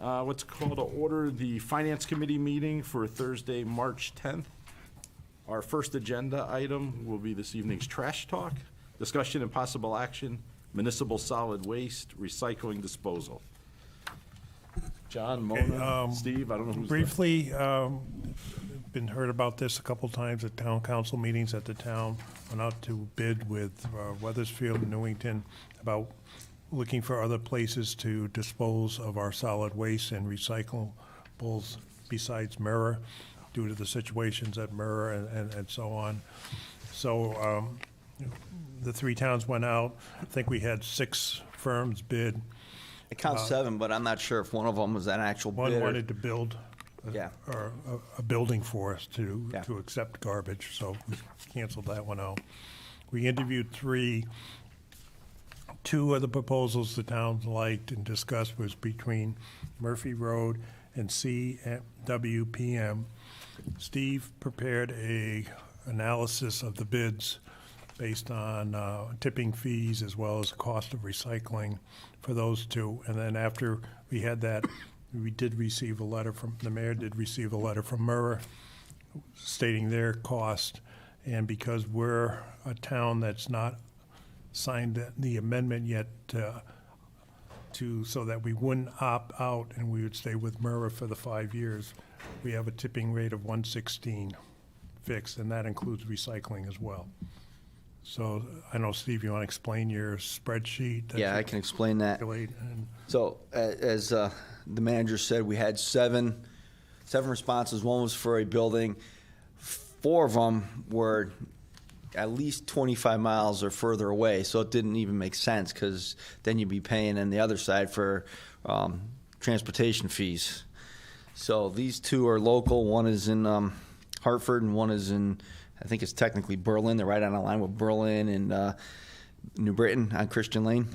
Let's call to order the Finance Committee meeting for Thursday, March 10th. Our first agenda item will be this evening's trash talk, discussion and possible action, municipal solid waste, recycling disposal. John, Mona, Steve, I don't know who's briefly, been heard about this a couple times at town council meetings at the town. Went out to bid with Weathersfield and Newington about looking for other places to dispose of our solid waste and recyclables besides Mirror, due to the situations at Mirror and so on. So the three towns went out. I think we had 6 firms bid. It counts 7, but I'm not sure if one of them was an actual One bid. wanted to build a building for us to accept garbage, so we canceled that one out. We interviewed 3. 2 of the proposals the town liked and discussed was between Murphy Road and CWPM. Steve prepared a analysis of the bids based on tipping fees as well as cost of recycling for those 2. And then after we had that, we did receive a letter from, the mayor did receive a letter from Mirror stating their cost. And because we're a town that's not signed the amendment yet so that we wouldn't opt out and we would stay with Mirror for the 5 years, we have a tipping rate of 116 fixed, and that includes recycling as well. So I know, Steve, you want to explain your spreadsheet? Yeah, I can explain that. So as the manager said, we had seven responses. 1 was for a building. 4 of them were at least 25 miles or further away, so it didn't even make sense because then you'd be paying on the other side for transportation fees. So these 2 are local. 1 is in Hartford and 1 is in, I think it's technically Berlin. They're right on the line with Berlin and New Britain on Christian Lane.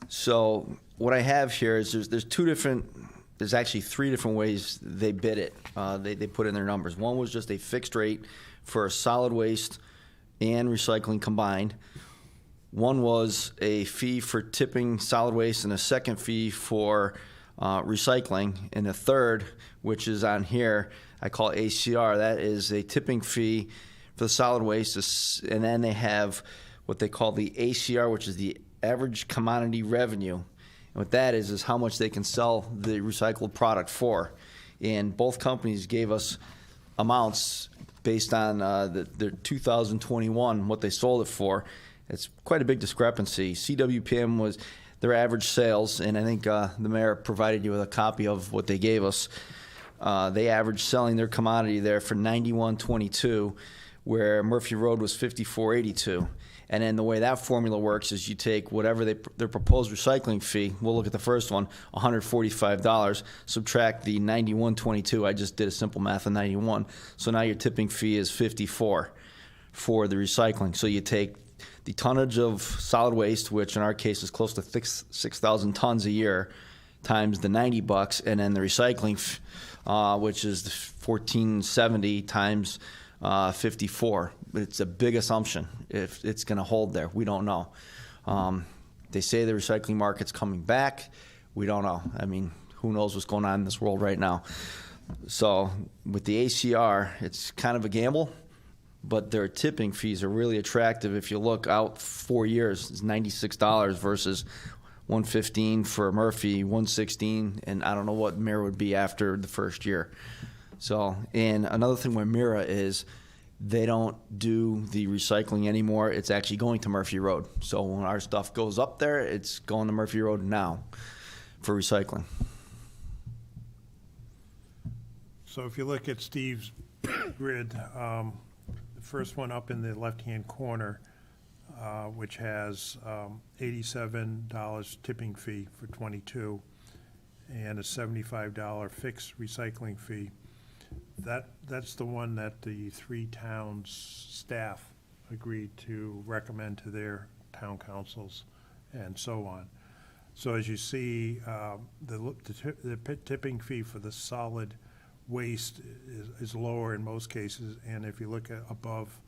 So what I have here is there's actually 3 different ways they bid it. They put in their numbers. 1 was just a fixed rate for solid waste and recycling combined. 1 was a fee for tipping solid waste and a second fee for recycling. And the third, which is on here, I call ACR. That is a tipping fee for the solid waste. And then they have what they call the ACR, which is the average commodity revenue. And what that is how much they can sell the recycled product for. And both companies gave us amounts based on their 2021, what they sold it for. It's quite a big discrepancy. CWPM was their average sales, and I think the mayor provided you with a copy of what they gave us. They averaged selling their commodity there for $91.22, where Murphy Road was $54.82. And then the way that formula works is you take whatever their proposed recycling fee, we'll look at the first one, $145, subtract the $91.22. I just did a simple math of 91. So now your tipping fee is $54 for the recycling. So you take the tonnage of solid waste, which in our case is close to 6,000 tons a year, times the $90, and then the recycling, which is the $1,470 times 54. It's a big assumption if it's going to hold there. We don't know. They say the recycling market's coming back. We don't know. I mean, who knows what's going on in this world right now. So with the ACR, it's kind of a gamble, but their tipping fees are really attractive. If you look out 4 years, it's $96 versus $115 for Murphy, $116, and I don't know what Mirror would be after the first year. So, and another thing with Mirror is they don't do the recycling anymore. It's actually going to Murphy Road. So when our stuff goes up there, it's going to Murphy Road now for recycling. So if you look at Steve's grid, the first one up in the left-hand corner, which has $87 tipping fee for 22 and a $75 fixed recycling fee. That's the one that the 3 towns' staff agreed to recommend to their town councils and so on. So as you see, the tipping fee for the solid waste is lower in most cases, and if you look at above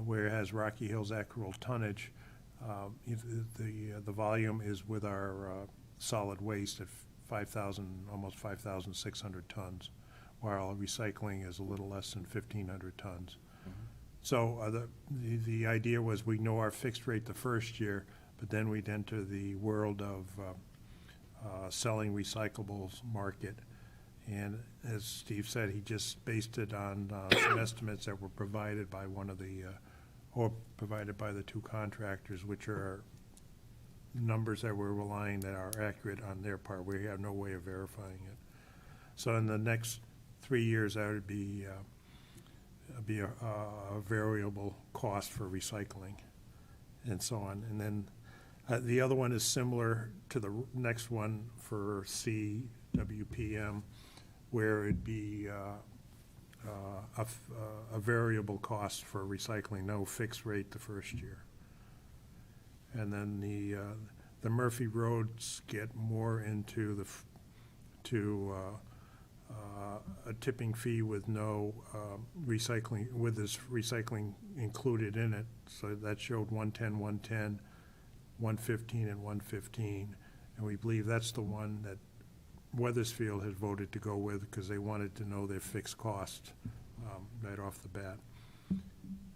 where it has Rocky Hills actual tonnage, the volume is with our solid waste at almost 5,600 tons, while recycling is a little less than 1,500 tons. So the idea was we know our fixed rate the first year, but then we'd enter the world of selling recyclables market. And as Steve said, he just based it on some estimates that were provided by or provided by the two contractors, which are numbers that we're relying that are accurate on their part. We have no way of verifying it. So in the next 3 years, that would be a variable cost for recycling and so on. And then the other one is similar to the next one for CWPM, where it'd be a variable cost for recycling, no fixed rate the first year. And then the Murphy roads get more into a tipping fee with no recycling, with this recycling included in it. So that showed 110, 110, 115, and 115. And we believe that's the one that Weathersfield has voted to go with because they wanted to know their fixed cost right off the bat.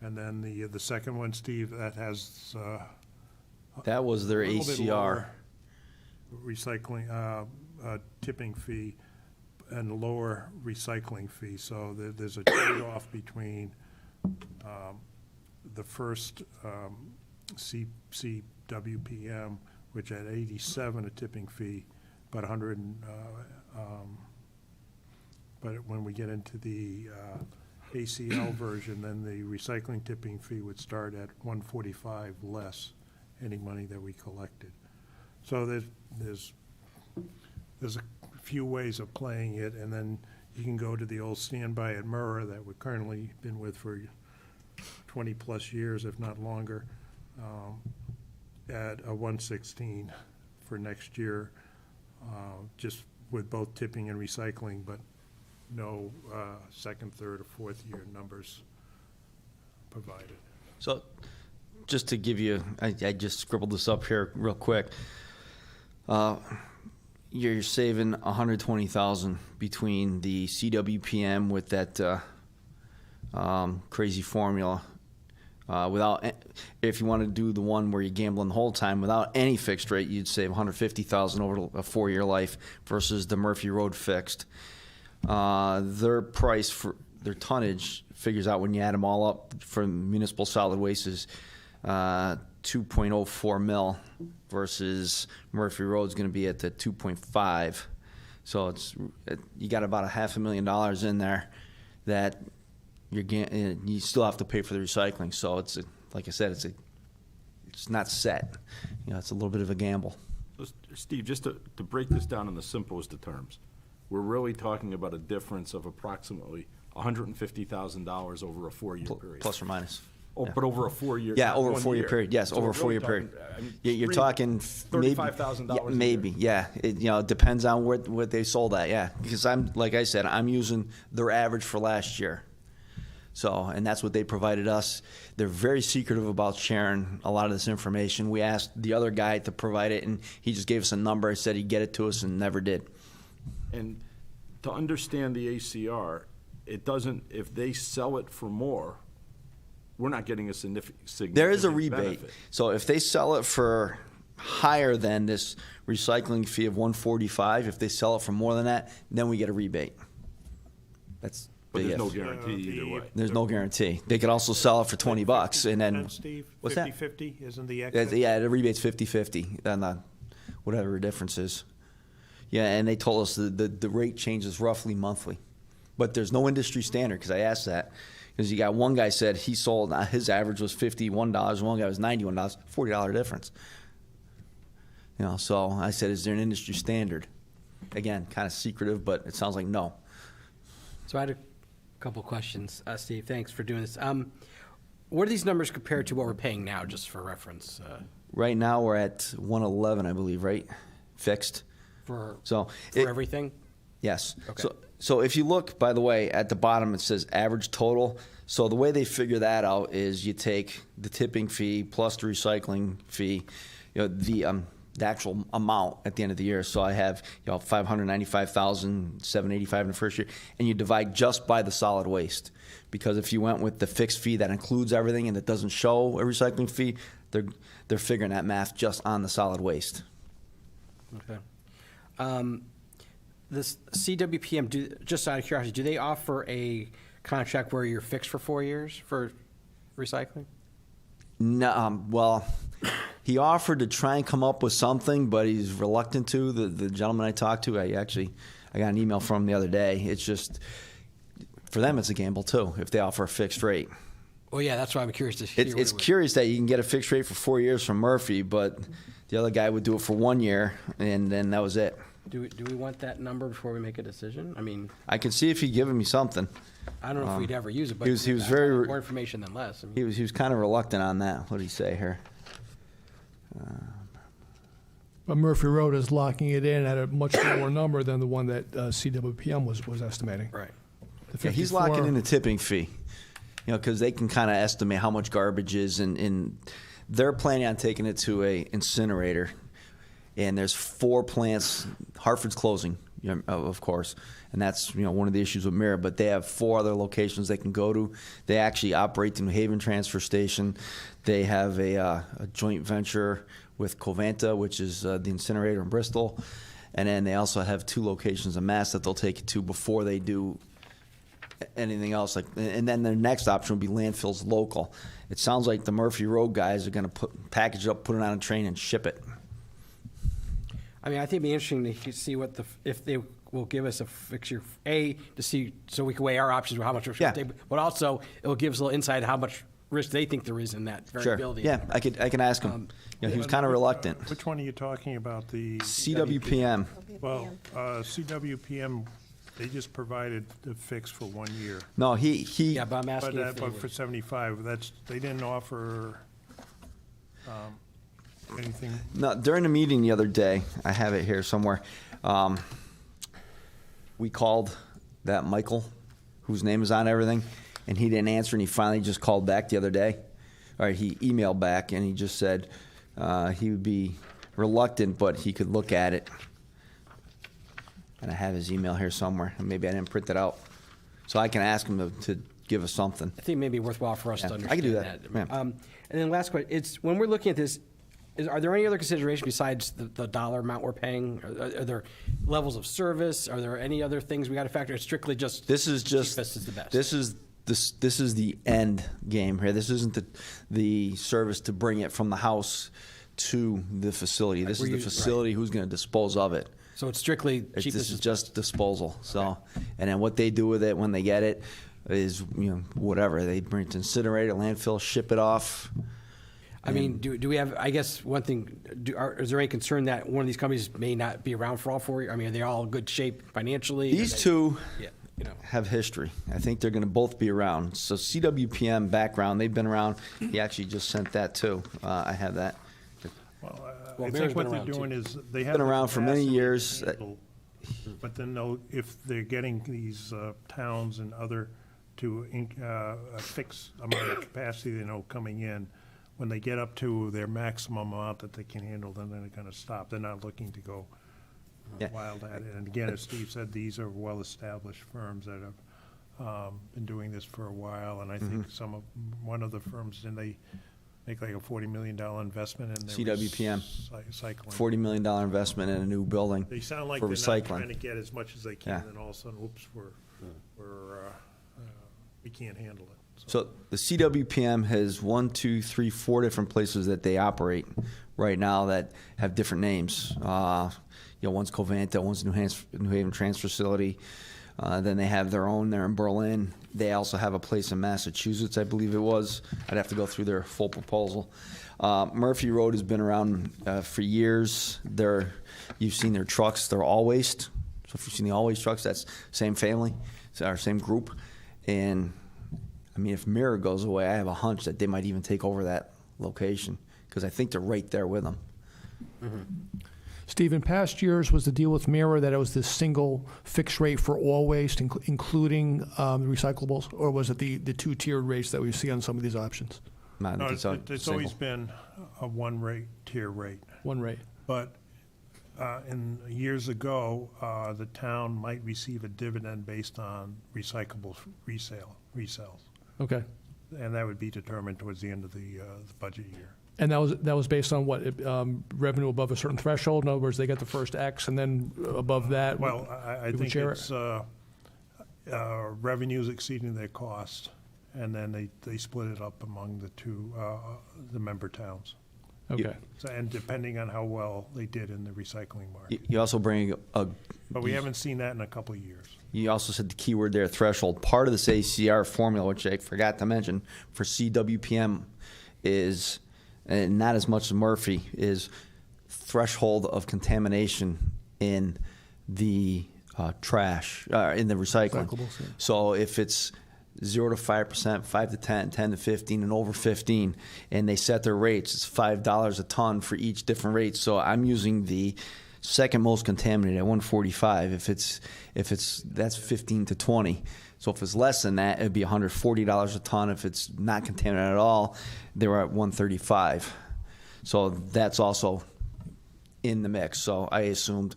And then the second one, Steve, that has That was their a little bit ACR. lower recycling tipping fee and lower recycling fee. So there's a trade-off between the first CWPM, which at 87 a tipping fee, but 100. But when we get into the ACL version, then the recycling tipping fee would start at 145 less any money that we collected. So there's a few ways of playing it, and then you can go to the old standby at Murrah that we've currently been with for 20 plus years, if not longer, at a 116 for next year, just with both tipping and recycling, but no second, third, or fourth year numbers provided. So just to give you, I just scribbled this up here real quick. You're saving $120,000 between the CWPM with that crazy formula. If you want to do the one where you're gambling the whole time without any fixed rate, you'd save $150,000 over a 4-year life versus the Murphy Road fixed. Their price for their tonnage figures out when you add them all up for municipal solid waste is 2.04 mil versus Murphy Road's going to be at the 2.5. So you got about $500,000 in there that you still have to pay for the recycling. So it's like I said, it's not set. It's a little bit of a gamble. Steve, just to break this down in the simplest of terms, we're really talking about a difference of approximately $150,000 over a 4-year period. Plus or minus. Oh, Yeah. but over a 4-year. Yeah, over a 1 4-year year. period. Yes, So over a we're really 4-year period. talking, I mean, You're talking maybe $35,000 a maybe. year. Yeah, it depends on what they sold at. Yeah, because like I said, I'm using their average for last year. So, and that's what they provided us. They're very secretive about sharing a lot of this information. We asked the other guy to provide it, and he just gave us a number. He said he'd get it to us, and never did. And to understand the ACR, it doesn't, if they sell it for more, we're not getting a significant There is a rebate. benefit. So if they sell it for higher than this recycling fee of $145, if they sell it for more than that, then we get a rebate. That's But big there's no if. guarantee either way. There's no guarantee. They could also sell it for $20, and then 50%, Steve, what's that? 50/50 isn't the excess? Yeah, the rebate's 50/50, and whatever the difference is. Yeah, and they told us the rate changes roughly monthly, but there's no industry standard because I asked that. Because you got one guy said he sold, his average was $51, one guy was $91, $40 difference. So I said, is there an industry standard? Again, kind of secretive, but it sounds like no. So I had a couple questions, Steve. Thanks for doing this. What are these numbers compared to what we're paying now, just for reference? Right now we're at 111, I believe, right? Fixed. For So everything? Yes. Okay. So if you look, by the way, at the bottom, it says average total. So the way they figure that out is you take the tipping fee plus the recycling fee. The the actual amount at the end of the year. So I have, $595,785 in the first year, and you divide just by the solid waste. Because if you went with the fixed fee that includes everything and it doesn't show a recycling fee, they're figuring that math just on the solid waste. Okay. This CWPM, just out of curiosity, do they offer a contract where you're fixed for 4 years for recycling? No, well, he offered to try and come up with something, but he's reluctant to. The gentleman I talked to, I got an email from him the other day. It's just, for them, it's a gamble too, if they offer a fixed rate. Well, yeah, that's why I'm curious to hear. It's curious that you can get a fixed rate for 4 years from Murphy, but the other guy would do it for 1 year, and then that was it. Do we want that number before we make a decision? I mean, I could see if he'd given me something. I don't know if we'd ever use it, but he was very more information than less. I mean, He was kind of reluctant on that. What did he say here? But Murphy Road is locking it in at a much lower number than the one that CWPM was estimating. right. The Yeah, he's 54 locking in the tipping fee, because they can kind of estimate how much garbage is, and they're planning on taking it to a incinerator. And there's 4 plants. Hartford's closing, of course, and that's one of the issues with Mira. But they have 4 other locations they can go to. They actually operate the New Haven transfer station. They have a joint venture with Covanta, which is the incinerator in Bristol, and then they also have 2 locations in Mass that they'll take it to before they do anything else. And then their next option would be landfills local. It sounds like the Murphy Road guys are going to package it up, put it on a train, and ship it. I mean, I think it'd be interesting to see if they will give us a fixture, to see, so we can weigh our options, how much risk Yeah. we take, but also it'll give us a little insight how much risk they think there is in that Sure. variability. Yeah, I can ask him. He was kind of reluctant. Which one are you talking about? The CWPM. Well, CWPM, they just provided the fix for 1 year. No, he. Yeah, but I'm asking if they But would. for 75, they didn't offer anything. No, during the meeting the other day, I have it here somewhere. We called that Michael, whose name is on everything, and he didn't answer, and he finally just called back the other day. Or he emailed back, and he just said he would be reluctant, but he could look at it. And I have his email here somewhere, and maybe I didn't print it out. So I can ask him to give us something. I think it may be worthwhall for us Yeah, to I understand can do that. Yeah. And then last question, when we're looking at this, are there any other considerations besides the dollar amount we're paying? Are there levels of service? Are there any other things we got to factor? It's strictly just This is just cheapest is the best. This is the end game here. This isn't the service to bring it from the house to the facility. This is the facility who's going to dispose of it. So it's strictly cheapest. This is just disposal. So, and then what they do with it when they get it is whatever they bring it to incinerator, landfill, ship it off. I mean, do we have? I guess one thing. Is there any concern that one of these companies may not be around for all 4 years? I mean, are they all in good shape financially? These two Yeah. have history. I think they're going to both be around. So CWPM background, they've been around. He actually just sent that too. I have that. Well, Well, I Mayor's think what been they're around, doing too. is they have Been the around for many capacity to years. handle, but then if they're getting these towns and other to a fixed amount of capacity they know coming in, when they get up to their maximum amount that they can handle, then they're going to stop. They're not looking to go Yeah. wild at it. And again, as Steve said, these are well-established firms that have been doing this for a while. And I think one of the firms, didn't they make like a $40 million investment in their CWPM. Recycling. $40 million investment in a new building They sound like for they're not trying to recycling. get as much as they can, Yeah. and all of a sudden, oops, we can't handle it. So the CWPM has 4 different places that they operate right now that have different names. One's Covanta, one's New Haven Transfer Facility. Then they have their own there in Berlin. They also have a place in Massachusetts, I believe it was. I'd have to go through their full proposal. Murphy Road has been around for years. You've seen their trucks. They're all waste. So if you've seen the all waste trucks, that's same family, it's our same group. And I mean, if Mirror goes away, I have a hunch that they might even take over that location because I think they're right there with them. Steve, in past years, was the deal with Mira that it was this single fixed rate for all waste, including recyclables, or was it the two-tiered rates that we see on some of these options? I think No, it's it's always single. been a one-rate, tier rate. One rate. But in years ago, the town might receive a dividend based on recyclables resales. Okay. And that would be determined towards the end of the budget year. And that was based on what, revenue above a certain threshold? In other words, they get the first X, and then above that? Well, I we would think share it's revenues exceeding their cost, and then they split it up among the member towns. Okay. So, and depending on how well they did in the recycling market. You also bring But we haven't seen that in a couple of years. you also said the key word there, threshold. Part of this ACR formula, which I forgot to mention, for CWPM is, and not as much as Murphy, is threshold of contamination in the trash, in the recycling. Recyclables, yeah. So if it's 0 to 5%, 5 to 10, 10 to 15, and over 15, and they set their rates, it's $5 a ton for each different rate. So I'm using the second most contaminated at 145. If it's that's 15 to 20. So if it's less than that, it'd be $140 a ton. If it's not contaminated at all, they were at 135. So that's also in the mix. So I assumed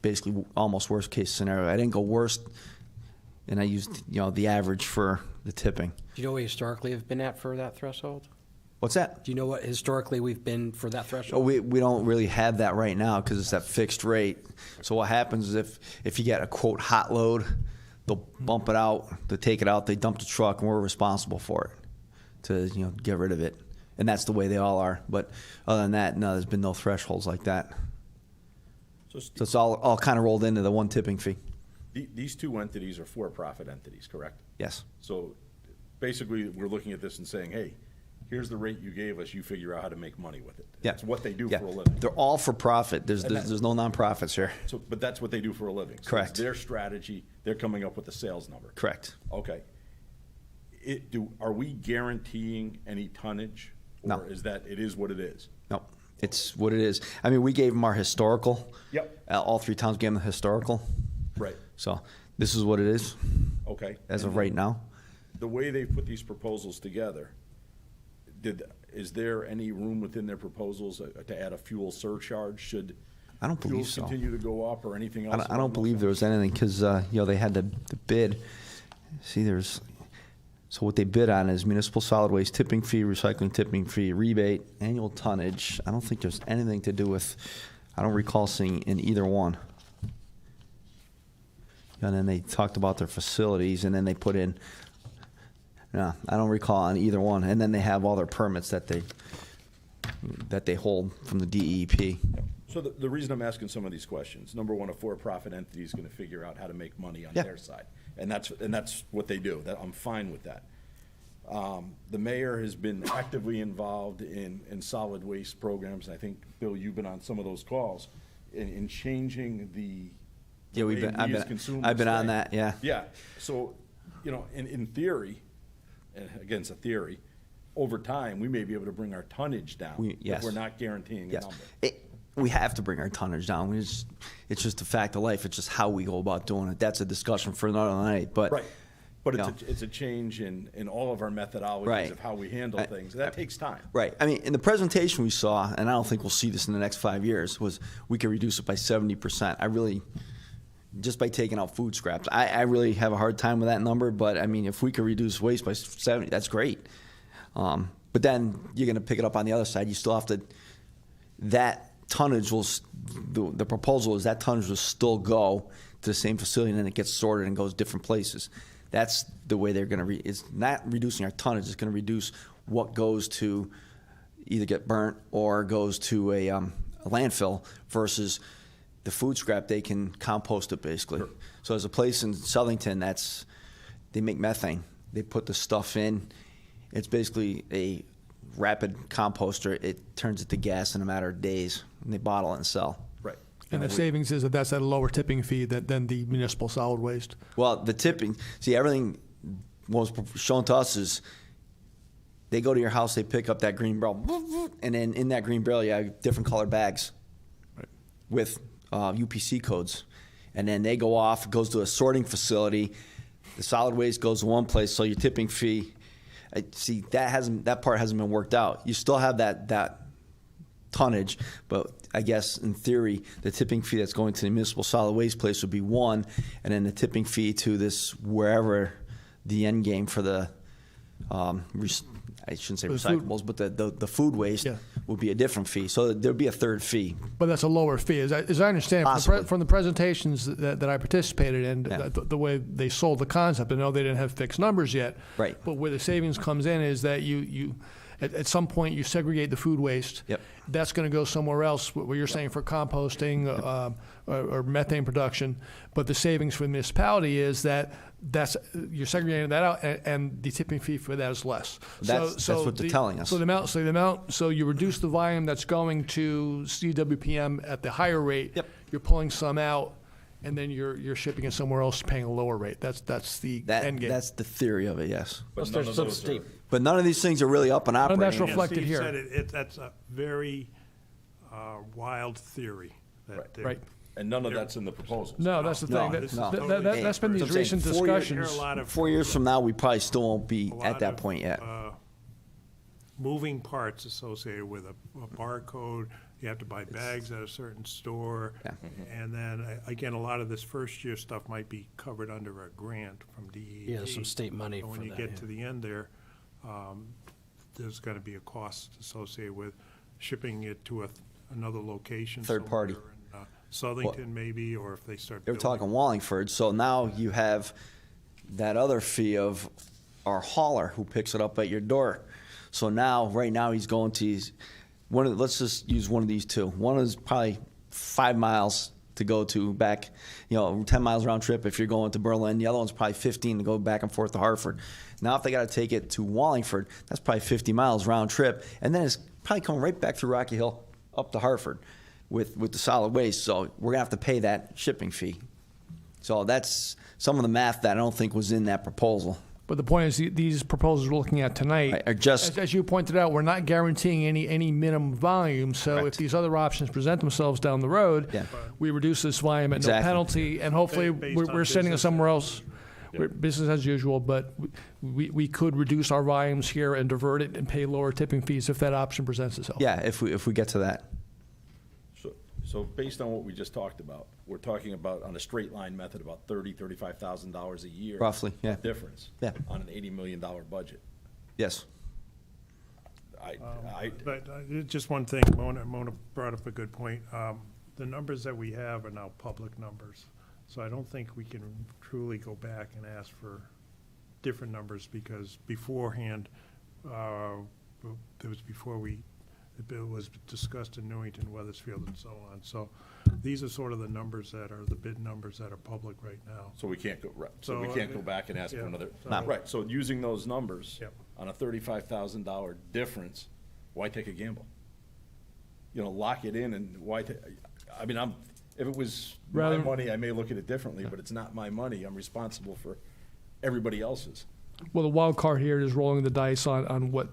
basically almost worst case scenario. I didn't go worst, and I used the average for the tipping. Do you know what we historically have been at for that threshold? What's that? Do you know what historically we've been for that Oh, threshold? we don't really have that right now because it's that fixed rate. So what happens is if you get a quote hot load, they'll bump it out, they take it out, they dump the truck, and we're responsible for it to get rid of it. And that's the way they all are. But other than that, no, there's been no thresholds like that. So So it's all kind of rolled into the one tipping fee. these two entities are for-profit entities, correct? Yes. So basically, we're looking at this and saying, hey, here's the rate you gave us, you figure out how to make money with it. Yeah. That's what they do Yeah. for a living. They're all for profit. There's no nonprofits here. So, but that's what they do for a living. So it's Correct. their strategy, they're coming up with a sales number. Correct. Okay. Are we guaranteeing any tonnage? No. Or is that, it is what it is? No, it's what it is. I mean, we gave them our historical. Yep. All three towns gave them the historical. Right, So this is what it is okay. as of right now. The way they put these proposals together, is there any room within their proposals to add a fuel surcharge? Should I don't believe fuels so. continue to go up or anything else? I don't believe there was anything because they had the bid. See, so what they bid on is municipal solid waste tipping fee, recycling tipping fee, rebate, annual tonnage. I don't think there's anything to do with. I don't recall seeing in either one. And then they talked about their facilities, and then they put in. No, I don't recall on either one. And then they have all their permits that they hold from the DEP. So the reason I'm asking some of these questions, number one, a for-profit entity is going to figure out how to make money on Yeah. their side. And that's what they do. I'm fine with that. The mayor has been actively involved in solid waste programs. I think, Bill, you've been on some of those calls in changing the Yeah, way I've we as been consumers on think. that. Yeah. Yeah. So, in theory, and again, it's a theory, over time, we may be able to bring our tonnage down Yes. if we're not guaranteeing a Yes. number. We have to bring our tonnage down. It's just a fact of life. It's just how we go about doing it. That's a discussion for another night. But Right. But Yeah. it's a change in all of our methodologies Right. of how we handle things. That takes time. right. I mean, in the presentation we saw, and I don't think we'll see this in the next 5 years, was we could reduce it by 70%. I really, just by taking out food scraps, I really have a hard time with that number. But I mean, if we could reduce waste by 70, that's great. But then you're going to pick it up on the other side. You still have to. That tonnage will. The proposal is that tonnage will still go to the same facility, and then it gets sorted and goes different places. That's the way they're going to. It's not reducing our tonnage. It's going to reduce what goes to either get burnt or goes to a landfill versus the food scrap. They can compost it basically. Sure. So there's a place in Southington they make methane. They put the stuff in. It's basically a rapid composter. It turns it to gas in a matter of days, and they bottle it and sell. Right. And the savings is that's at a lower tipping fee than the municipal solid waste. Well, the tipping, everything what was shown to us is they go to your house, they pick up that green barrel, and then in that green barrel, you have different colored bags with UPC codes. And then they go off, it goes to a sorting facility. The solid waste goes to one place, so your tipping fee, that part hasn't been worked out. You still have that tonnage, but I guess in theory, the tipping fee that's going to the municipal solid waste place would be one, and then the tipping fee to this wherever the end game for the, I shouldn't say The food- recyclables, but the food waste Yeah. would be a different fee. So there'd be a third fee. But that's a lower fee, as I understand Possibly. from the presentations that I participated in, Yeah. the way they sold the concept. I know they didn't have fixed numbers yet. Right. But where the savings comes in is that you at some point you segregate the food waste. Yep. That's going to go somewhere else. What you're saying for composting or methane production, but the savings for the municipality is that's you're segregating that out, and the tipping fee for that is less. That's what they're telling us. So you reduce the volume that's going to CWPM at the higher rate. Yep. You're pulling some out, and then you're shipping it somewhere else, paying a lower rate. That's the end game. That's the theory of it, yes. But Plus none there's of some those state. are, But none of these things are really up and of that's operating. reflected Steve here. said that's a very wild theory. That Right. and none of that's in the proposals. No, that's the No, thing. it's That's been So these I'm saying recent 4 years- discussions. There are a lot of 4 years from now, we probably still won't be a lot at that of, point yet. moving parts associated with a barcode. You have to buy bags at a certain store. Yeah. And then, again, a lot of this first-year stuff might be covered under a grant from DEP. Yeah, some state money So for when you that, get yeah. to the end there, there's gonna be a cost associated with shipping it to another location. Third party. somewhere in, Southington maybe, or if they start They were building. talking Wallingford, so now you have that other fee of our hauler who picks it up at your door. So now, right now, he's going to, let's just use one of these two. One is probably 5 miles to go to back, 10 miles round trip if you're going to Berlin. The other one's probably 15 to go back and forth to Hartford. Now, if they got to take it to Wallingford, that's probably 50 miles round trip. And then it's probably coming right back through Rocky Hill up to Hartford with the solid waste. So we're going to have to pay that shipping fee. So that's some of the math that I don't think was in that proposal. But the point is, these proposals we're looking at tonight Right, are just- as you pointed out, we're not guaranteeing any minimum volume. So Correct. if these other options present themselves down the road, Yeah. we reduce this volume at no Exactly. penalty, and hopefully Based on we're sending it business somewhere as else. We're business as usual, but we could reduce our volumes here and divert it and pay lower tipping fees if that option presents itself. Yeah, if we get to that. So based on what we just talked about, we're talking about, on a straight line method, about $35,000 a year. Roughly, yeah. Difference. Yeah. On an $80 million budget. Yes. But just one thing, Mona brought up a good point. The numbers that we have are now public numbers. So I don't think we can truly go back and ask for different numbers, because beforehand, it was before the bill was discussed in Newington, Weathersfield, and so on. So these are sort of the numbers that are, the bid numbers that are public right now. So we can't go, right, so we So, can't go back and ask for yeah, another, so- right, so using those numbers Yep. on a $35,000 difference, why take a gamble? Lock it in, and why if it was my Rather- money, I may look at it differently, but it's not my money. I'm responsible for everybody else's. Well, the wild card here is rolling the dice on what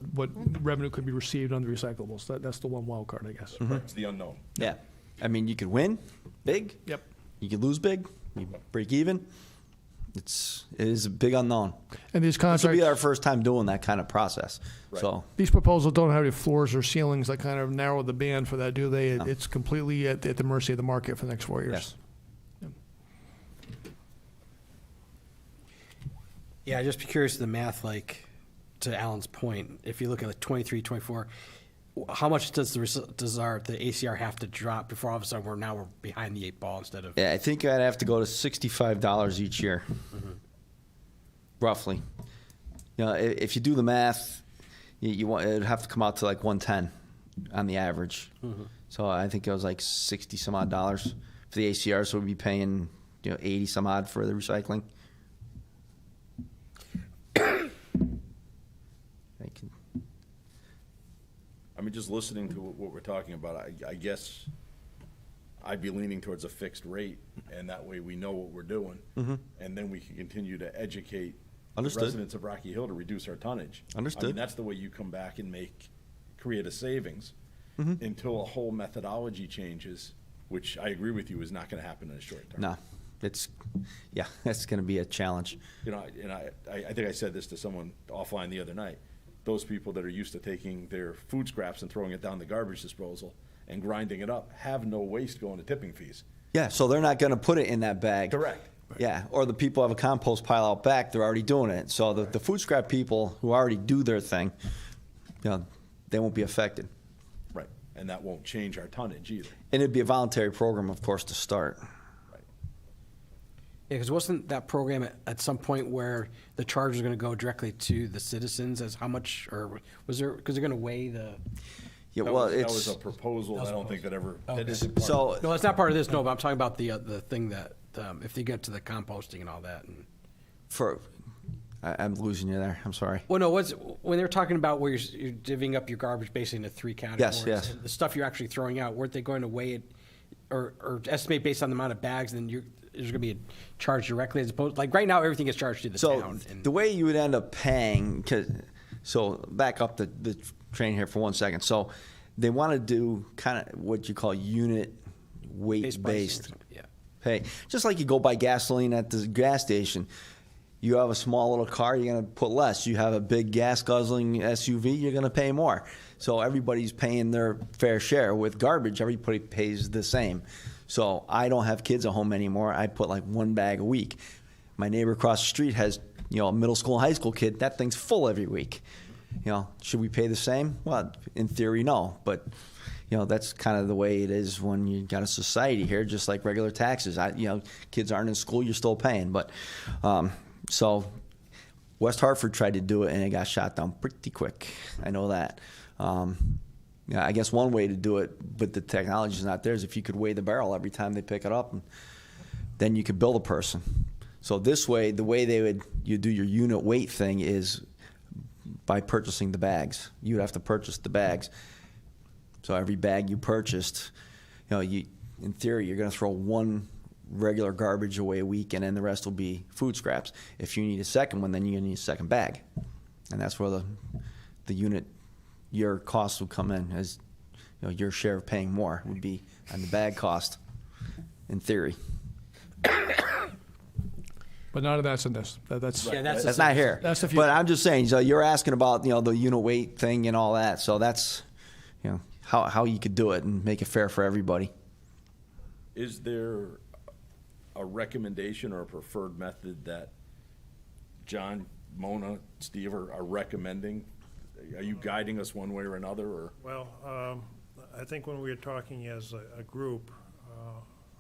revenue could be received on the recyclables. That's the one wild card, I guess. It's the unknown. Yeah. I mean, you could win big. Yep. You could lose big. You break even. It is a big unknown. And these This will contracts, be our first time doing that kind of process. Right. So these proposals don't have any floors or ceilings that kind of narrow the band for that, do they? It's completely at the mercy of the market for the next 4 years. yes. Yeah, I'd just be curious of the math, like, to Alan's point, if you look at the 23, 24, how much does the ACR have to drop before all of a sudden we're behind the 8 ball instead of? Yeah, I think I'd have to go to $65 each year, roughly. If you do the math, it'd have to come out to like 110 on the average. So I think it was like 60 some odd dollars for the ACR. So we'd be paying 80 some odd for the recycling. Just listening to what we're talking about, I guess I'd be leaning towards a fixed rate, and that way we know what we're doing. And then we can continue to educate the Understood. residents of Rocky Hill to reduce our tonnage. Understood. That's the way you come back and create a savings until a whole methodology changes, which I agree with you is not gonna happen in a short term. No, that's going to be a challenge. And I think I said this to someone offline the other night. Those people that are used to taking their food scraps and throwing it down the garbage disposal, and grinding it up have no waste going to tipping fees. Yeah, so they're not going to put it in that bag. Correct. Yeah, or the people have a compost pile out back, they're already doing it. So the food scrap people who already do their thing, they won't be affected. Right. And that won't change our tonnage either. And it'd be a voluntary program, of course, to start. Right. Yeah, because wasn't that program at some point where the charge was going to go directly to the citizens as how much, or was there, because they're going to weigh the, Yeah, That well, was, that it's was a proposal. That was I a don't think that ever, that Okay. isn't part so no, that's not part of this, no, but I'm talking about the thing that, if they get to the composting and all that. And I'm losing you there. I'm sorry. well, no, when they're talking about where you're divvying up your garbage basically into 3 categories. yes. And the stuff you're actually throwing out, weren't they going to weigh it or estimate based on the amount of bags, and then there's going to be a charge directly as opposed, like right now, everything gets charged to the So town. And the way you would end up paying, so back up the train here for 1 second. So they want to do kind of what you call unit weight base pricing or based something, yeah. pay. Just like you go buy gasoline at the gas station. You have a small little car, you're going to put less. You have a big gas guzzling SUV, you're going to pay more. So everybody's paying their fair share. With garbage, everybody pays the same. So I don't have kids at home anymore. I put like 1 bag a week. My neighbor across the street has, a middle school and high school kid. That thing's full every week. Should we pay the same? Well, in theory, no. But that's kind of the way it is when you got a society here, just like regular taxes. Kids aren't in school, you're still paying. But so West Hartford tried to do it, and it got shot down pretty quick. I know that. I guess one way to do it, but the technology's not there, is if you could weigh the barrel every time they pick it up, and then you could bill a person. So this way, the way you do your unit weight thing is by purchasing the bags. You would have to purchase the bags. So every bag you purchased, in theory, you're going to throw 1 regular garbage away a week, and then the rest will be food scraps. If you need a second one, then you're going to need a second bag. And that's where the unit, your cost would come in, as your share of paying more would be on the bag cost, in theory. But none of that's in this. That's Yeah, that's That's not here. That's if you- But I'm just saying, so you're asking about, the unit weight thing and all that. So that's, how you could do it and make it fair for everybody. Is there a recommendation or a preferred method that John, Mona, Steve are recommending? Are you guiding us one way or another, or? Well, I think when we were talking as a group,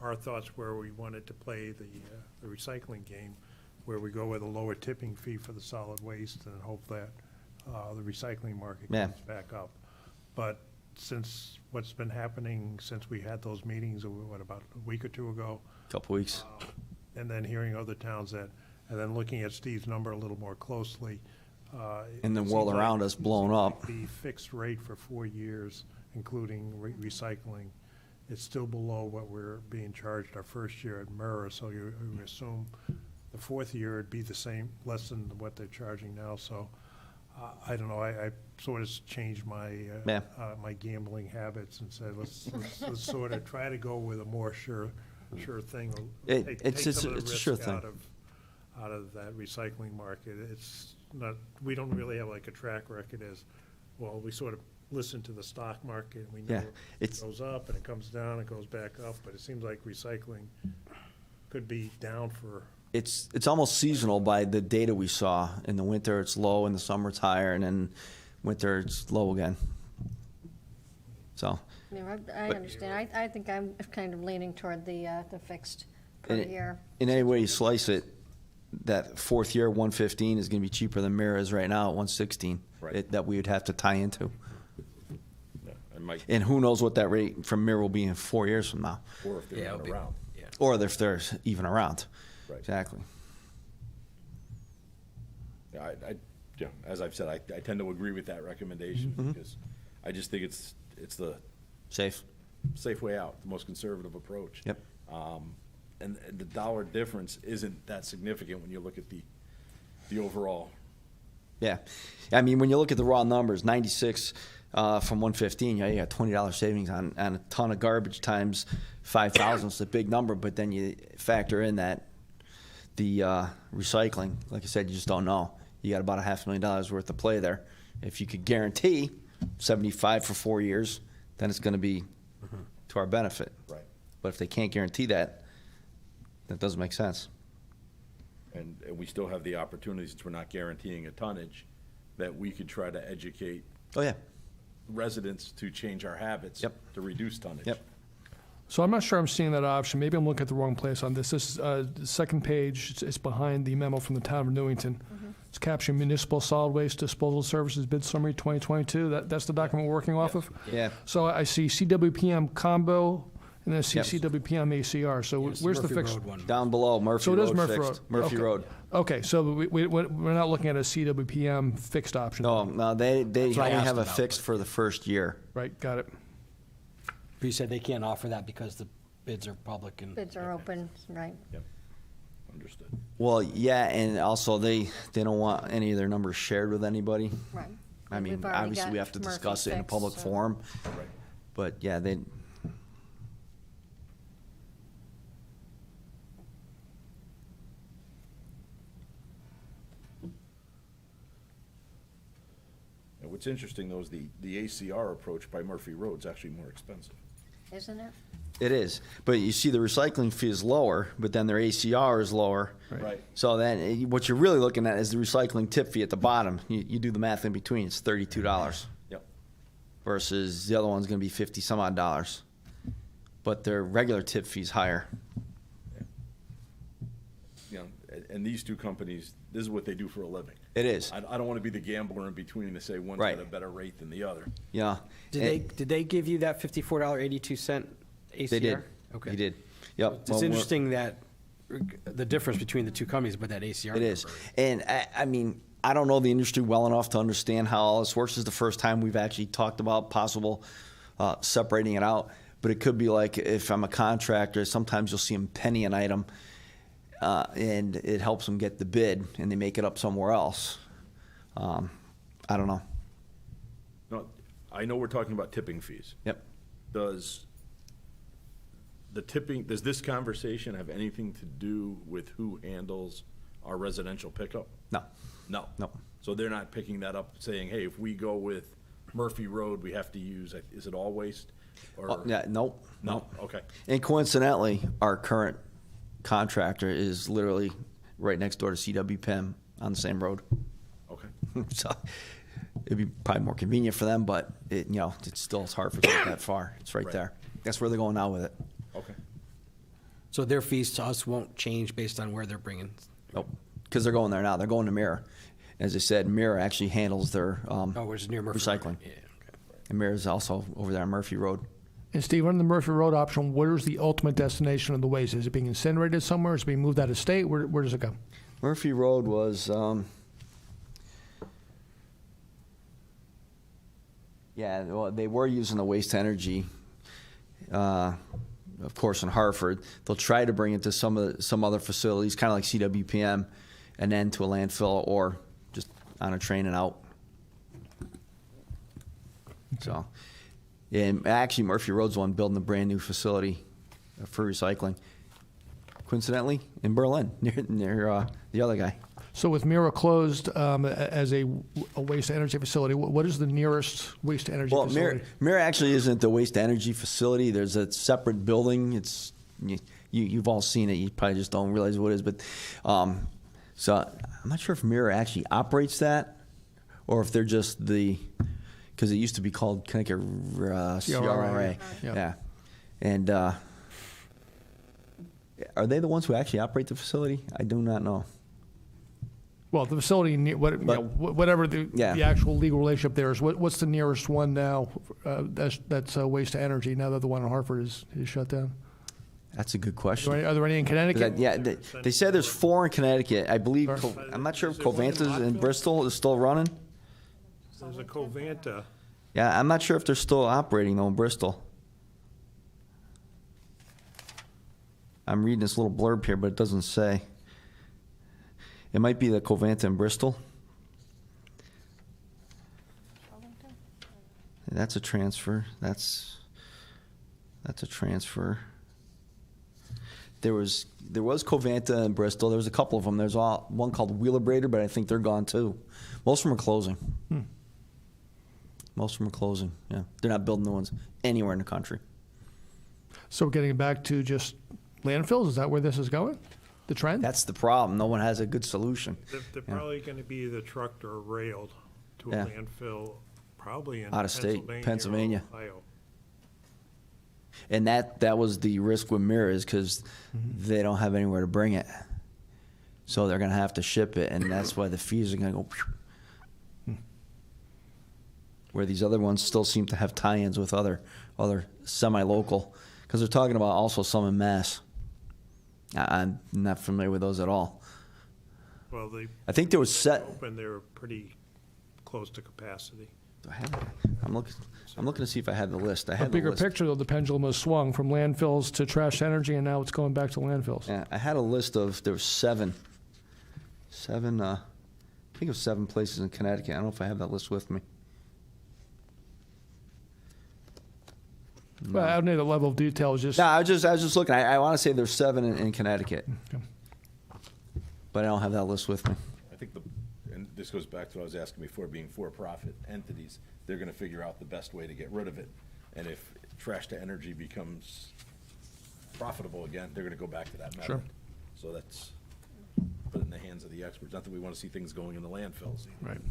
our thoughts were we wanted to play the recycling game, where we go with a lower tipping fee for the solid waste and hope that the recycling market Yeah. comes back up. But since what's been happening since we had those meetings, about a week or 2 ago, Couple weeks. and then hearing other towns and then looking at Steve's number a little more closely. And the it world seems around like- us blowing up. The fixed rate for 4 years, including recycling, it's still below what we're being charged our first year at Mirror, so you assume the 4th year it'd be the same, less than what they're charging now, so I don't know, I sort of changed my my gambling habits and said, let's sort of try to go with a more sure thing. Take some of the it's a sure risk thing. out of that recycling market. It's not, we don't really have like a track record as, well, we sort of listen to the stock market, and we know Yeah, it it's- goes up and it comes down, it goes back up, but it seems like recycling could be down for, It's almost seasonal by the data we saw. In the winter, it's low, in the summer, it's higher, and then winter, it's low again. So, Yeah, I understand. I think I'm kind of leaning toward the fixed per And it- year. in any way you slice it, that 4th year, 115 is going to be cheaper than Mirror is right now at 116. Right. That we would have to tie into. Yeah, and Mike, And who knows what that rate from Mirror will be in 4 years from now, or if they're Yeah, not it'll be- around. yeah. or if they're even around. Right. Exactly. Yeah, as I've said, I tend to agree with that recommendation, because I just think it's the Safe. safe way out, the most conservative approach. Yep. And the dollar difference isn't that significant when you look at the overall. Yeah. I mean, when you look at the raw numbers, 96 from 115, you got $20 savings on a ton of garbage times 5,000. It's a big number, but then you factor in that the recycling, like I said, you just don't know. You got about $500,000 worth of play there. If you could guarantee 75 for 4 years, then it's going to be to our benefit. Right. But if they can't guarantee that, that doesn't make sense. And we still have the opportunity, since we're not guaranteeing a tonnage, that we could try to educate Oh, yeah. residents to change our habits. Yep. To reduce tonnage. Yep. So I'm not sure I'm seeing that option. Maybe I'm looking at the wrong place on this. This is the second page. It's behind the memo from the town of Newington. It's capturing municipal solid waste disposal services bid summary 2022. That's the document we're working off of. Yeah. So I see CWPM combo, and then I see Yep. CWPM ACR. So It's where's the Murphy fixed? Road one. Down below, Murphy So it Road is Murphy fixed. Road. Murphy Okay. Road. Okay, so we're not looking at a CWPM fixed option. No, they what I only asked have a about, fixed for the first year. Right, got it. But you said they can't offer that because the bids are public and. Bids are open, right? Yep. Understood. Well, yeah, and also they don't want any of their numbers shared with anybody. Right. I mean, We've already obviously got we have to Murphy discuss it in a fixed, public so- forum, Right. but yeah, they, And what's interesting, though, is the ACR approach by Murphy Road is actually more expensive. Isn't it? it is. But you see the recycling fee is lower, but then their ACR is lower. Right. So then what you're really looking at is the recycling tip fee at the bottom. You do the math in between, it's $32 Yep. versus the other one's gonna be 50 some odd dollars. But their regular tip fee's higher. You know, and these two companies, this is what they do for a living. It is, I don't want to be the gambler in between to say one's Right. got a better rate than the other. yeah. Did they give you that $54.82 ACR? They did. Okay. He did. Yep. It's Well, we're- interesting that the difference between the two companies, but that ACR. It is. number. And I mean, I don't know the industry well enough to understand how all this works. This is the first time we've actually talked about possible separating it out. But it could be like if I'm a contractor, sometimes you'll see them penny an item, and it helps them get the bid, and they make it up somewhere else. I don't know. No, I know we're talking about tipping fees. Yep. Does this conversation have anything to do with who handles our residential pickup? No. No. No. So they're not picking that up, saying, hey, if we go with Murphy Road, we have to use, is it all waste? Or Yeah. Nope. No, okay. And coincidentally, our current contractor is literally right next door to CWPM on the same road. Okay. So it'd be probably more convenient for them, but it's still hard for them that far. It's right Right. there. That's where they're going now with it. Okay. So their fees to us won't change based on where they're bringing. Nope. Because they're going there now. They're going to Mirror. As I said, Mirror actually handles their Oh, which is near Murphy. Road. recycling. Yeah, okay. And Mirror is also over there on Murphy Road. And Steve, on the Murphy Road option, where is the ultimate destination of the waste? Is it being incinerated somewhere? Is it being moved out of state? Where does it go? Murphy Road was, well, they were using the waste energy, of course, in Hartford. They'll try to bring it to some other facilities, kind of like CWPM, and then to a landfill or just on a train and out. So, and actually, Murphy Road's the one building a brand new facility for recycling. Coincidentally, in Berlin, near the other guy. So with Mira closed as a waste energy facility, what is the nearest waste energy Well, facility? Mirror actually isn't the waste energy facility. There's a separate building. You've all seen it. You probably just don't realize what it is. But so I'm not sure if Mirror actually operates that, or if they're just because it used to be called Connecticut CRRA. Yeah. Yeah, and are they the ones who actually operate the facility? I do not know. Well, the facility, whatever the actual legal relationship there is, what's the nearest one now that's waste to energy now that the one in Hartford is shut down? That's a good question. Are there any in Connecticut? Yeah, they said there's 4 in Connecticut. I believe. I'm not sure if Covanta's in Bristol is still running. There's a Covanta. Yeah, I'm not sure if they're still operating though in Bristol. I'm reading this little blurb here, but it doesn't say. It might be the Covanta in Bristol. That's a transfer. That's a transfer. There was Covanta in Bristol. There was a couple of them. There's one called Wheelabrator, but I think they're gone too. Most of them are closing. Most of them are closing. Yeah, they're not building new ones anywhere in the country. So we're getting back to just landfills? Is that where this is going? The trend? That's the problem. No one has a good solution. They're probably going to be either trucked or railed to a Yeah. landfill, probably in Out of state, Pennsylvania. or Ohio. And that was the risk with mirrors because they don't have anywhere to bring it. So they're going to have to ship it, and that's why the fees are going to go. Where these other ones still seem to have tie-ins with other semi-local, because they're talking about also some in Mass. I'm not familiar with those at all. Well, I think there was set. open, they were pretty close to capacity. I'm looking to see if I had the list. I A had the bigger list. picture, though, the pendulum has swung from landfills to trash energy, and now it's going back to landfills. Yeah, I had a list of, there were seven, I think it was 7 places in Connecticut. I don't know if I have that list with me. Well, I don't need the level of detail, it's just, No, I was just looking. I want to say there's 7 in Connecticut, Okay. but I don't have that list with me. I think and this goes back to what I was asking before, being for-profit entities, they're gonna figure out the best way to get rid of it. And if trash to energy becomes profitable again, they're gonna go back to that method. Sure. So that's, put it in the hands of the experts. Not that we wanna see things going in the landfills. right.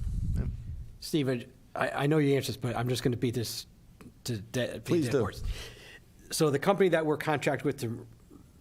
Steve, I know you answered this, but I'm just going to beat this to Please do. horse. So the company that we're contracted with to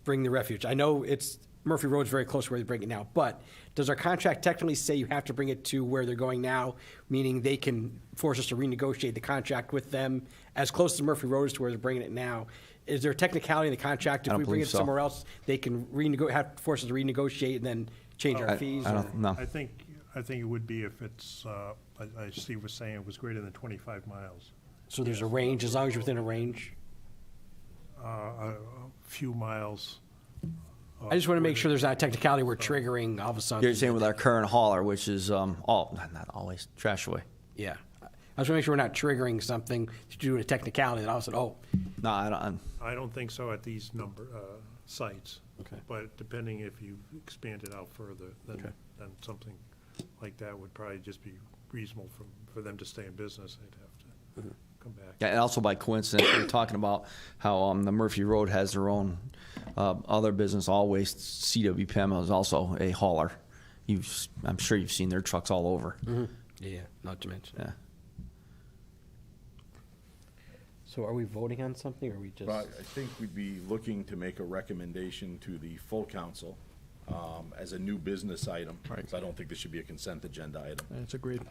bring the refuge, I know it's, Murphy Road's very close to where they bring it now, but does our contract technically say you have to bring it to where they're going now, meaning they can force us to renegotiate the contract with them as close to Murphy Road as to where they're bringing it now? Is there a technicality in the contract? I If don't we bring believe it so. somewhere else, they can have to force us to renegotiate and then change our fees? I or- don't know. I think it would be if it's, I Steve was saying it was greater than 25 miles. So there's a range, as long as you're within a range? A few miles. I just want to make sure there's not a technicality we're triggering all of a sudden. You're saying with our current hauler, which is not always, trash away. Yeah. I just want to make sure we're not triggering something to do a technicality that all of a sudden, oh, No, I don't. I don't think so at these sites. Okay. But depending if you expand it out further, then something like that would probably just be reasonable for them to stay in business. They'd have to come back. Yeah, and also by coincidence, we're talking about how the Murphy Road has their own other business, All Waste. CWPM is also a hauler. I'm sure you've seen their trucks all over. yeah, not to mention. Yeah. So are we voting on something, or are we just? But I think we'd be looking to make a recommendation to the full council as a new business item. Right. So I don't think this should be a consent agenda item. That's agreed.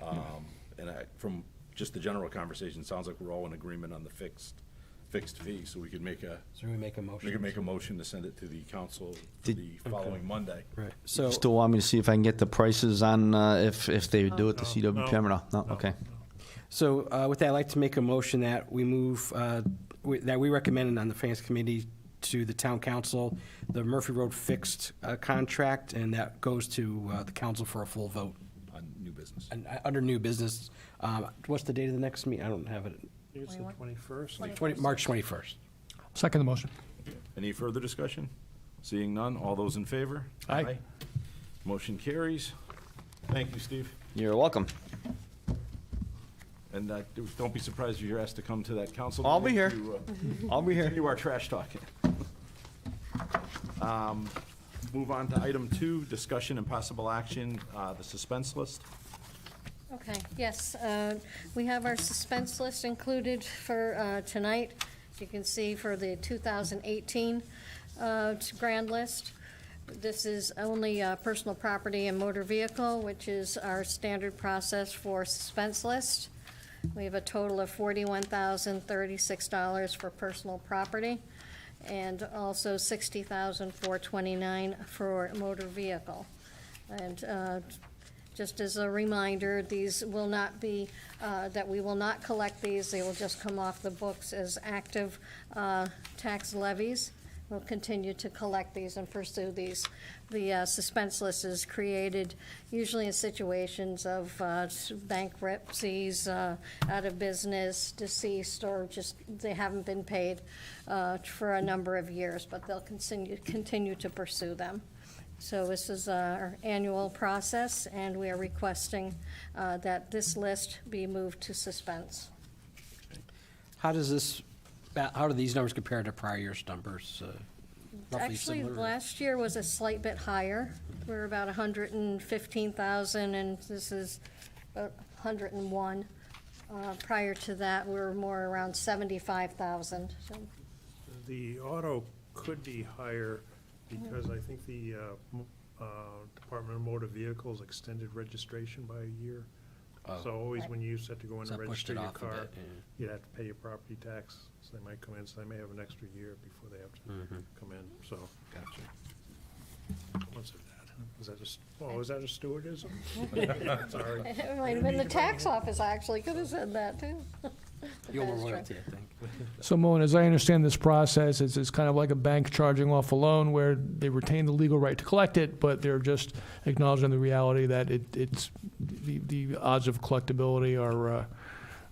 And from just the general conversation, it sounds like we're all in agreement on the fixed fee, so we could make a, So we make a motion? motion to send it to the council for Did- the following Monday. Right, so, Still want me to see if I can get the prices on if they do it to CWPM or not? No? Okay. with that, I'd like to make a motion that we move, that we recommend on the Finance Committee to the Town Council, the Murphy Road fixed contract, and that goes to the council for a full vote. On new business. And under new business, what's the date of the next meeting? I don't have it. I think it's the 21st. March 21st. Second the motion. Any further discussion? Seeing none, all those in favor? Aye. Motion carries. Thank you, Steve. You're welcome. And don't be surprised if you're asked to come to that council. I'll be meeting here. to, I'll be here. continue our trash talking. Move on to item 2, discussion and possible action, the suspense list. Okay, yes, we have our suspense list included for tonight. You can see for the 2018 grand list. This is only personal property and motor vehicle, which is our standard process for suspense list. We have a total of $41,036 for personal property, and also $60,429 for motor vehicle. And just as a reminder, these will not be, that we will not collect these, they will just come off the books as active tax levies. We'll continue to collect these and pursue these. The suspense list is created usually in situations of bankruptcies, out of business, deceased, or just they haven't been paid for a number of years, but they'll continue to pursue them. So this is our annual process, and we are requesting that this list be moved to suspense. How does this how do these numbers compare to prior year's numbers? Roughly Actually, similar? last year was a slight bit higher. We're about 115,000, and this is 101. Prior to that, we were more around 75,000, so. The auto could be higher because I think the Department of Motor Vehicles extended registration by a year. So always when you used to go in So and that pushed register it your off a car, bit, yeah. you'd have to pay your property tax. So they might come in, so they may have an extra year before they have to come in, so. Gotcha. What's that? Is that is that a stewardism? Sorry. It might have been the tax office, actually, could have said that, too. You owe That is true. royalty, I think. So, Moen, as I understand this process, it's kind of like a bank charging off a loan where they retain the legal right to collect it, but they're just acknowledging the reality that it's the odds of collectability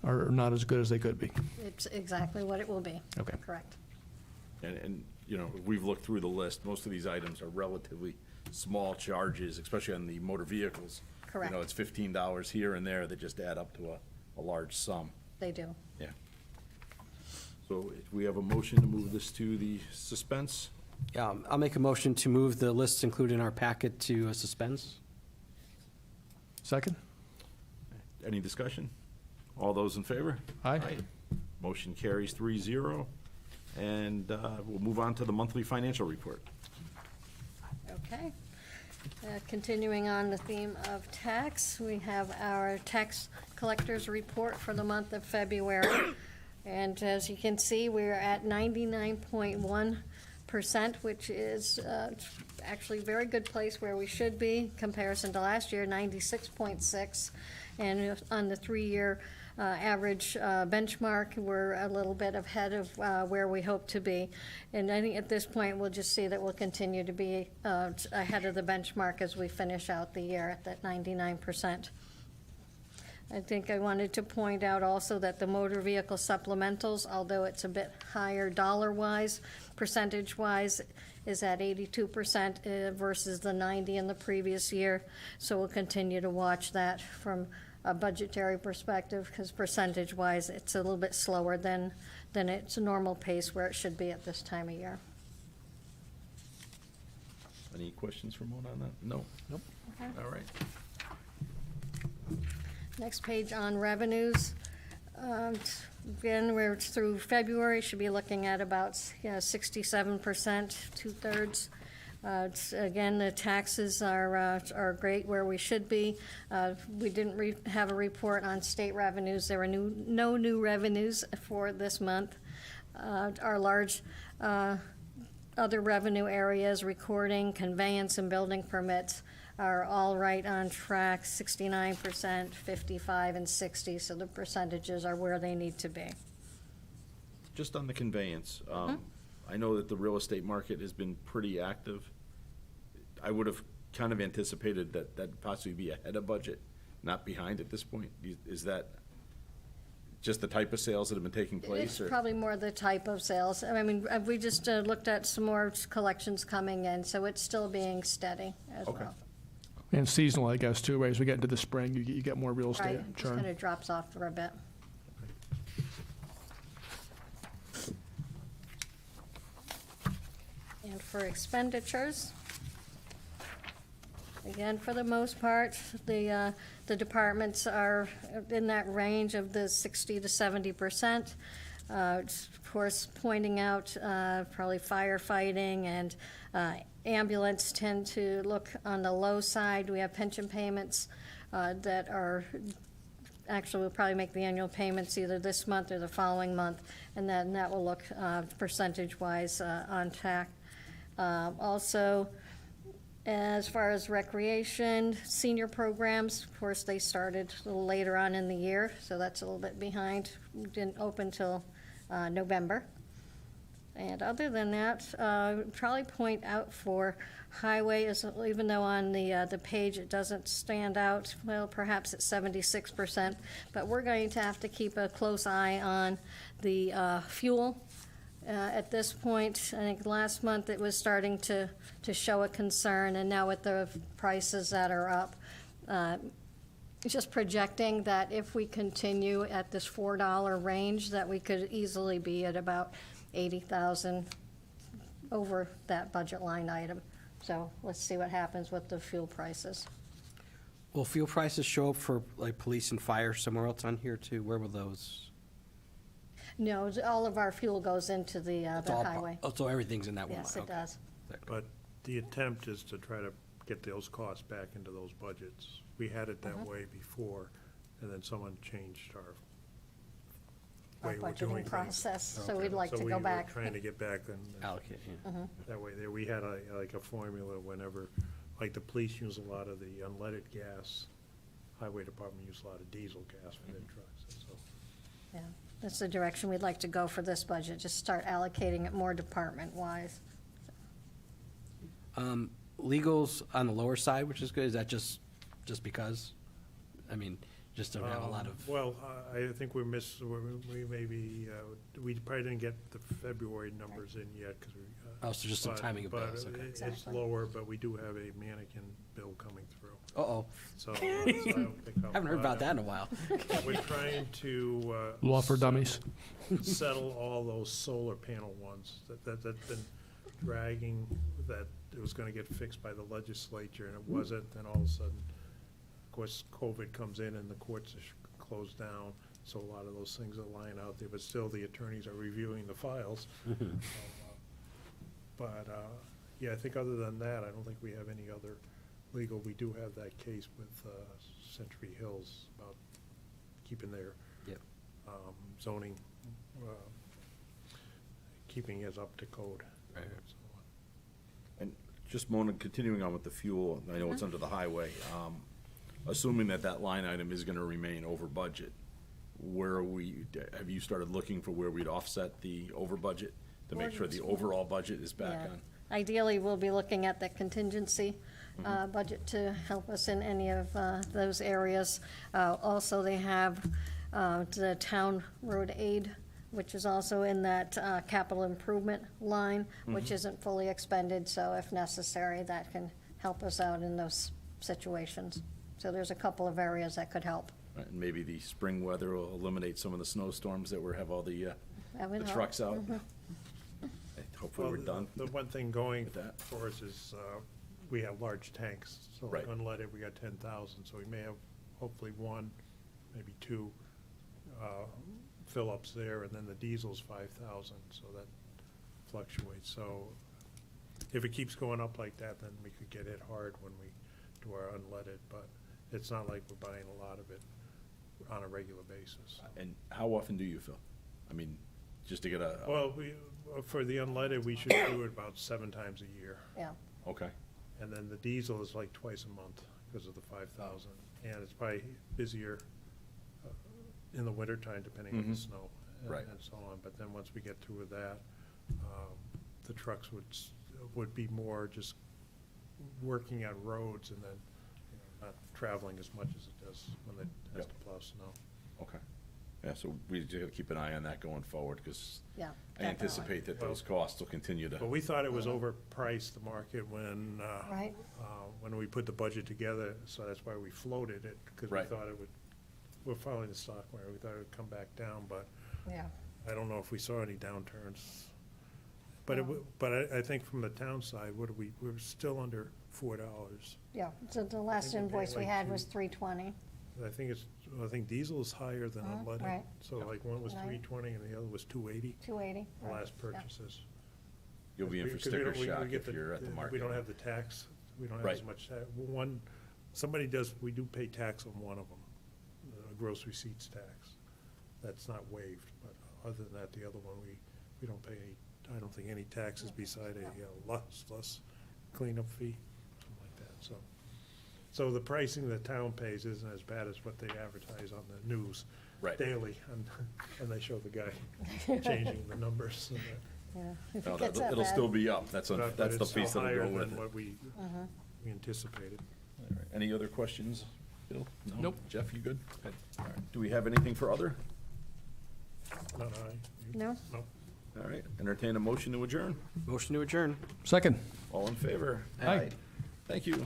are not as good as they could be. It's exactly what it will be. Okay. Correct. And, you know, we've looked through the list, most of these items are relatively small charges, especially on the motor vehicles. Correct. You know, it's $15 here and there that just add up to a large sum. They do. Yeah. So if we have a motion to move this to the suspense. Yeah, I'll make a motion to move the lists included in our packet to suspense. Second? Any discussion? All those in favor? Aye. Motion carries 3-0. And we'll move on to the monthly financial report. Okay. Continuing on the theme of tax, we have our tax collector's report for the month of February. And as you can see, we're at 99.1%, which is actually a very good place where we should be in comparison to last year, 96.6. And on the 3-year average benchmark, we're a little bit ahead of where we hope to be. And I think at this point, we'll just see that we'll continue to be ahead of the benchmark as we finish out the year at that 99%. I think I wanted to point out also that the motor vehicle supplementals, although it's a bit higher dollar-wise, percentage-wise, is at 82% versus the 90 in the previous year. So we'll continue to watch that from a budgetary perspective, because percentage-wise, it's a little bit slower than its normal pace where it should be at this time of year. Any questions for Mona on that? No? Nope. Okay. All right. Next page on revenues. Again, we're through February, should be looking at about 67%, 2/3. Again, the taxes are great where we should be. We didn't have a report on state revenues. There were no new revenues for this month. Our large other revenue areas, recording, conveyance, and building permits, are all right on track, 69%, 55, and 60, so the percentages are where they need to be. Just on the conveyance, I know that the real estate market has been pretty active. I would have kind of anticipated that that'd possibly be ahead of budget, not behind at this point. Is that just the type of sales that have been taking place? It's Or probably more the type of sales. I mean, we just looked at some more collections coming in, so it's still being steady as Okay. well. And seasonal, I guess, too, right? As we get into the spring, you get more real estate Right, just churn. kind of drops off for a bit. And for expenditures, again, for the most part, the departments are in that range of the 60 to 70%. Of course, pointing out probably firefighting and ambulance tend to look on the low side. We have pension payments that are, actually, we'll probably make the annual payments either this month or the following month, and then that will look percentage-wise on track. Also, as far as recreation, senior programs, of course, they started a little later on in the year, so that's a little bit behind. Didn't open till November. And other than that, probably point out for highway, is even though on the page it doesn't stand out, well, perhaps it's 76%, but we're going to have to keep a close eye on the fuel. At this point, I think last month it was starting to show a concern, and now with the prices that are up, just projecting that if we continue at this $4 range, that we could easily be at about 80,000 over that budget line item. So let's see what happens with the fuel prices. Will fuel prices show up for like police and fire somewhere else on here too? Where will those? No, all of our fuel goes into the It's all- highway. Oh, so everything's in that one? Yes, line. it Okay. does. But the attempt is to try to get those costs back into those budgets. We had it that way before, and then someone changed our Our way we're doing budgeting things. process, so we'd like to go back. So we were trying to get back and Allocate, yeah. that way there, we had like a formula whenever, like the police use a lot of the unleaded gas, highway department use a lot of diesel gas for their trucks, and so. Yeah, that's the direction we'd like to go for this budget, just start allocating it more department-wise. Legals on the lower side, which is good. Is that just because? I mean, just don't have a lot of. Well, I think we maybe, we probably didn't get the February numbers in yet, because we. Oh, so just some timing of bills, okay. It's Exactly. lower, but we do have a mannequin bill coming through, Uh-oh. so I don't think I'll. Haven't heard about that in a while. We're trying to. Law for dummies. Settle all those solar panel ones that's been dragging, that it was gonna get fixed by the legislature, and it wasn't, then all of a sudden, of course, COVID comes in and the courts are closed down, so a lot of those things are lying out there, but still the attorneys are reviewing the files. But, yeah, I think other than that, I don't think we have any other legal. We do have that case with Century Hills about keeping their Yep. zoning, keeping it up to code. Right. So, And just Mona, continuing on with the fuel, I know it's under the highway, assuming that that line item is gonna remain over budget, where are we, have you started looking for where we'd offset the over budget? To make sure the overall budget is back Yeah. on? Ideally, we'll be looking at the contingency budget to help us in any of those areas. Also, they have the town road aid, which is also in that capital improvement line, which isn't fully expended, so if necessary, that can help us out in those situations. So there's a couple of areas that could help. Right, and maybe the spring weather will eliminate some of the snowstorms that have all the That would help. trucks out. Hopefully we're Well, done. The one thing going with that. for us is, we have large tanks, so like Right. unleaded, we got 10,000, so we may have hopefully one, maybe two, fill-ups there, and then the diesel's 5,000, so that fluctuates, so if it keeps going up like that, then we could get hit hard when we do our unleaded, but it's not like we're buying a lot of it on a regular basis. And how often do you fill? I mean, just to get a, Well, for the unleaded, we should do it about 7 times a year. Yeah, okay, And then the diesel is like twice a month because of the 5,000. And it's probably busier in the wintertime, depending on the snow Right. and so on. But then once we get through with that, the trucks would be more just working on roads and then, not traveling as much as it does when it has Yep. to plow snow. okay. Yeah, so we just gotta keep an eye on that going forward, because yeah. I anticipate that those costs will continue to. But we thought it was overpriced, the market, Right. when we put the budget together, so that's why we floated it, because we Right. thought it would, we're following the stock market, we thought it would come back down, but Yeah. I don't know if we saw any downturns. But I think from the town side, we're still under $4. Yeah, so the last think we paid invoice we like had was two- $320. I think diesel is higher than unleaded. right. So like one was Right. $320 and the other was $280, $280. the last Yeah. purchases. You'll be in for Because we sticker don't- we shock get if you're at the market. We don't have the tax, we don't have as Right. much tax. We do pay tax on one of them, the gross receipts tax. That's not waived, but other than that, the other one, we don't pay any, I don't think any taxes beside a less cleanup fee, something like that, so. So the pricing the town pays isn't as bad as what they advertise on the news Right. daily, and they show the guy changing the numbers. And that. Yeah, if No, it gets that it'll still bad. be up, that's But the it's piece still that'll go higher with than it. what we anticipated. All right. Any other questions, Bill? No? Nope. Jeff, you good? All right. Do we have anything for other? Not high. No? No. All right, entertain a motion to adjourn. Motion to adjourn. Second. All in favor? Aye. Thank you.